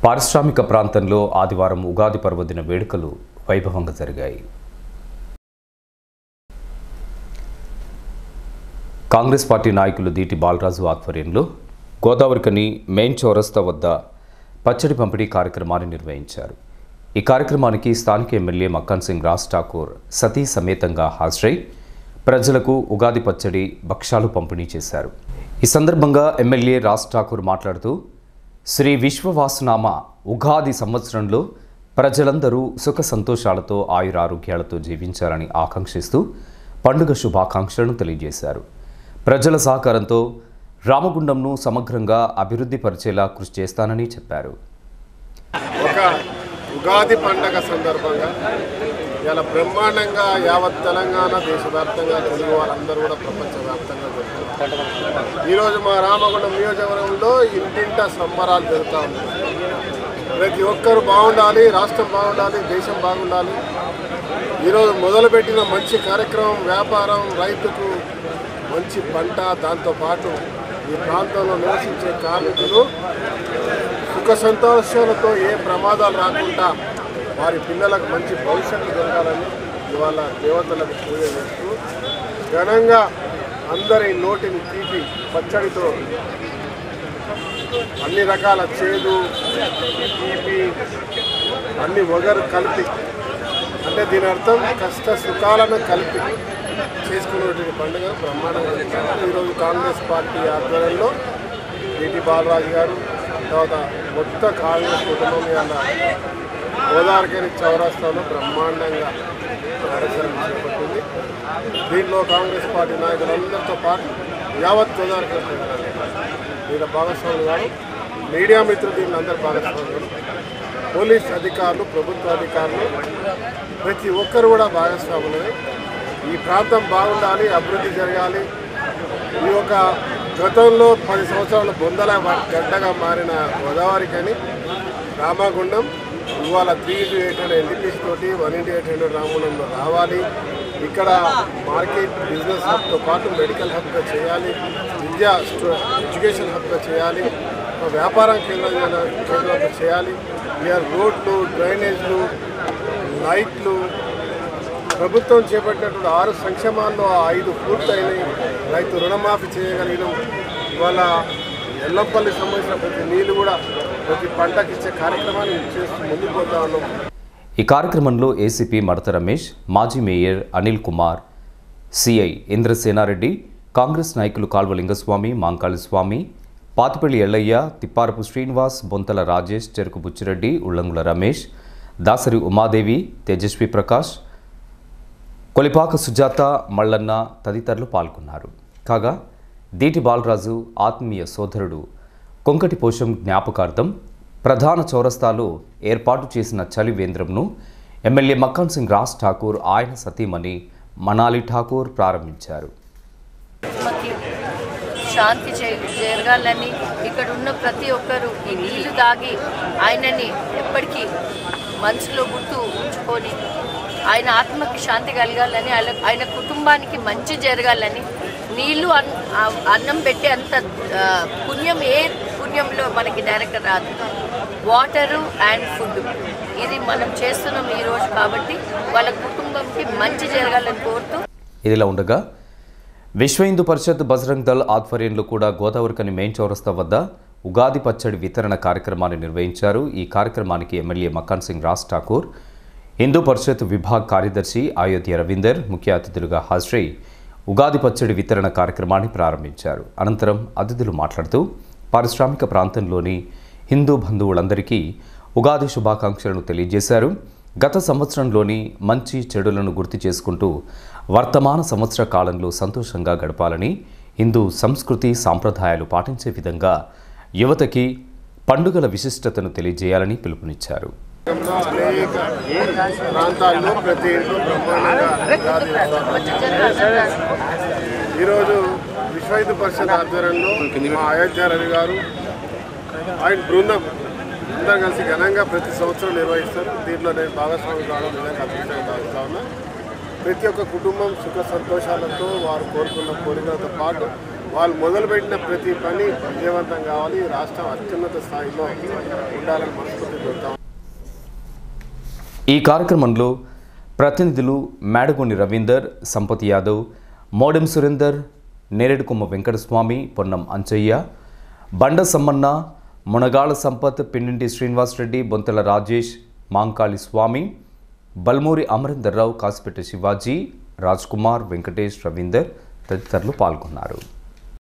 పారిశ్రామిక ప్రాంతంలో ఆదివారం ఉగాది పర్వదిన వేడుకలు వైభవంగా జరిగాయి. కాంగ్రెస్ పార్టీ నాయకులు దీటి బాలరాజు ఆధ్వర్యంలో గోదావరికని మెయిన్ చౌరస్తా వద్ద పచ్చడి పంపిణీ కార్యక్రమాన్ని నిర్వహించారు. ఈ కార్యక్రమానికి స్థానిక ఎమ్మెల్యే మక్కన్ సింగ్ రాజ్ ఠాకూర్ సతీ సమేతంగా హాజరై ప్రజలకు ఉగాది పచ్చడి భక్ష్యాలు పంపిణీ చేశారు. ఈ సందర్భంగా ఎమ్మెల్యే రాజ్ ఠాకూర్ మాట్లాడుతూ శ్రీ విశ్వవాసనామ ఉగాది సంవత్సరంలో ప్రజలందరూ సుఖ సంతోషాలతో ఆయురారోగ్యాలతో జీవించాలని ఆకాంక్షిస్తూ పండుగ శుభాకాంక్షలను తెలియజేశారు. ప్రజల సహకారంతో రామగుండంను సమగ్రంగా అభివృద్ధి పరిచేలా కృషి చేస్తానని చెప్పారు. ఒక ఉగాది పండుగ సందర్భంగా ఇలా బ్రహ్మాండంగా యావత్ తెలంగాణ దేశవ్యాప్తంగా తెలుగు వారందరూ కూడా ప్రపంచవ్యాప్తంగా జరుగుతారు. ఈరోజు మా రామగుండం నియోజకవర్గంలో ఇంటింట సంబరాలు జరుగుతూ ఉన్నాయి. ప్రతి ఒక్కరు బాగుండాలి, రాష్ట్రం బాగుండాలి, దేశం బాగుండాలి. ఈరోజు మొదలుపెట్టిన మంచి కార్యక్రమం వ్యాపారం, రైతుకు మంచి పంట, దాంతోపాటు ఈ ప్రాంతంలో నివసించే కార్మికులు సుఖ సంతోషాలతో ఏ ప్రమాదాలు రాకుండా వారి పిల్లలకు మంచి భవిష్యత్తు జరగాలని ఇవాళ దేవతలకు పూజ చేస్తూ ఘనంగా అందరి నోటిని తీపి పచ్చడితో అన్ని రకాల చేదు, తీపి, అన్ని వగరు కలిపి, అంటే దీని అర్థం కష్ట సుఖాలను కలిపి చేసుకునేటువంటి పండుగ బ్రహ్మాండంగా జరుగుతుంది. ఈరోజు కాంగ్రెస్ పార్టీ ఆధ్వర్యంలో దీటి బాలరాజు గారు, తర్వాత మొత్తం కాంగ్రెస్ కుటుంబం ఇవాళ గోదావరికని చౌరస్తాలో బ్రహ్మాండంగా కార్యక్రమం చేపట్టింది. దీంట్లో కాంగ్రెస్ పార్టీ నాయకులందరితో పాటు యావత్ గోదావరికని వీళ్ళ భాగస్వాములు గారు, మీడియా మిత్రులు దీన్ని అందరు భాగస్వాములు, పోలీస్ అధికారులు, ప్రభుత్వ అధికారులు, ప్రతి ఒక్కరు కూడా భాగస్వాములే. ఈ ప్రాంతం బాగుండాలి, అభివృద్ధి జరగాలి. ఈ యొక్క గతంలో 10 సంవత్సరాల బొందల గడ్డగా మారిన గోదావరికని రామగుండం ఇవాళ 3x800 ఎల్డిపిస్ తోటి 1x800 రామగుండంలో రావాలి. ఇక్కడ మార్కెట్ బిజినెస్ హబ్తో పాటు మెడికల్ హబ్గా చేయాలి, ఎడ్యుకేషన్ హబ్గా చేయాలి, వ్యాపారం కేంద్రంగా చేయాలి. ఇయర్ రోడ్లు, డ్రైనేజ్లు, లైట్లు, ప్రభుత్వం చేపట్టినటువంటి 6 సంక్షేమాల్లో 5 పూర్తయినాయి. రైతు రుణమాఫీ చేయగలిగినాం. ఇవాళ ఎల్లంపల్లికి సంబంధించిన ప్రతి నీళ్లు కూడా ప్రతి పంటకి ఇచ్చే కార్యక్రమాన్ని చేస్తూ ముందుకు పోతా ఉన్నాం. ఈ కార్యక్రమంలో ఏసీపీ మడత రమేష్, మాజీ మేయర్ అనిల్ కుమార్, సిఐ ఇంద్రసేనారెడ్డి, కాంగ్రెస్ నాయకులు కాల్వ లింగస్వామి, మాంకాళి స్వామి, పాతిపల్లి ఎల్లయ్య, తిప్పారపు శ్రీనివాస్, బొంతల రాజేష్, చెరుకు బుచ్చిరెడ్డి, ఉల్లంగుల రమేష్, దాసరి ఉమాదేవి, తేజస్వి ప్రకాష్, కొలిపాక సుజాత, మల్లన్న తదితరులు పాల్గొన్నారు. కాగా దీటి బాలరాజు ఆత్మీయ సోదరుడు కొంకటి పోషం జ్ఞాపకార్థం ప్రధాన చౌరస్తాలో ఏర్పాటు చేసిన చలివేంద్రంను ఎమ్మెల్యే మక్కన్ సింగ్ రాజ్ ఠాకూర్, ఆయన సతీమణి మనాలి ఠాకూర్ ప్రారంభించారు. శాంతి జరగాలని ఇక్కడ ఉన్న ప్రతి ఒక్కరూ ఈ నీళ్లు తాగి ఆయనని ఎప్పటికీ మనసులో గుర్తు ఉంచుకొని ఆయన ఆత్మకి శాంతి కలగాలని, ఆయన కుటుంబానికి మంచి జరగాలని, నీళ్లు అన్నం పెట్టి అంత పుణ్యం ఏ పుణ్యంలో మనకి డైరెక్ట్ రాదు. వాటరు అండ్ ఫుడ్ ఇది మనం చేస్తున్నాం ఈరోజు కాబట్టి వాళ్ళ కుటుంబంకి మంచి జరగాలని కోరుతూ. ఇదిలా ఉండగా విశ్వ హిందూ పరిషత్ బజరంగ్ దళ్ ఆధ్వర్యంలో కూడా గోదావరికని మెయిన్ చౌరస్తా వద్ద ఉగాది పచ్చడి వితరణ కార్యక్రమాన్ని నిర్వహించారు. ఈ కార్యక్రమానికి ఎమ్మెల్యే మక్కన్ సింగ్ రాజ్ ఠాకూర్, హిందూ పరిషత్ విభాగ్ కార్యదర్శి అయోధ్య రవీందర్ ముఖ్య అతిథులుగా హాజరై ఉగాది పచ్చడి వితరణ కార్యక్రమాన్ని ప్రారంభించారు. అనంతరం అతిథులు మాట్లాడుతూ పారిశ్రామిక ప్రాంతంలోని హిందూ బంధువులందరికీ ఉగాది శుభాకాంక్షలను తెలియజేశారు. గత సంవత్సరంలోని మంచి చెడులను గుర్తు చేసుకుంటూ వర్తమాన సంవత్సర కాలంలో సంతోషంగా గడపాలని, హిందూ సంస్కృతి సాంప్రదాయాలు పాటించే విధంగా యువతకి పండుగల విశిష్టతను తెలియజేయాలని పిలుపునిచ్చారు. అనేక ప్రాంతాల్లో ప్రతి ఇంట్లో బ్రహ్మాండంగా ఈరోజు విశ్వ హిందూ పరిషత్ ఆధ్వర్యంలో మా అయోధ్య రవి గారు, ఆయన బృందం అందరూ కలిసి ఘనంగా ప్రతి సంవత్సరం నిర్వహిస్తారు. దీంట్లో నేను భాగస్వామి కావడం నిజంగా అదృష్టంగా భావిస్తా ఉన్నా. ప్రతి ఒక్క కుటుంబం సుఖ సంతోషాలతో వారు కోరుకున్న కోరికలతో పాటు వాళ్ళు మొదలుపెట్టిన ప్రతి పని విజయవంతం కావాలి, రాష్ట్రం అత్యున్నత స్థాయిలో ఉండాలని మనస్ఫూర్తి కోరుతాం. ఈ కార్యక్రమంలో ప్రతినిధులు మేడగొండి రవీందర్, సంపత్ యాదవ్, మోడెం సురేందర్, నేరేడుకొమ్మ వెంకటస్వామి, పొన్నం అంచయ్య, బండ సమ్మన్న, మునగాళ సంపత్, పిన్నింటి శ్రీనివాస్ రెడ్డి, బొంతల రాజేష్, మాంకాళి స్వామి, బల్మూరి అమరేందర్ రావు, కాసిపెట్ట శివాజీ, రాజ్ కుమార్, వెంకటేష్, రవీందర్ తదితరులు పాల్గొన్నారు.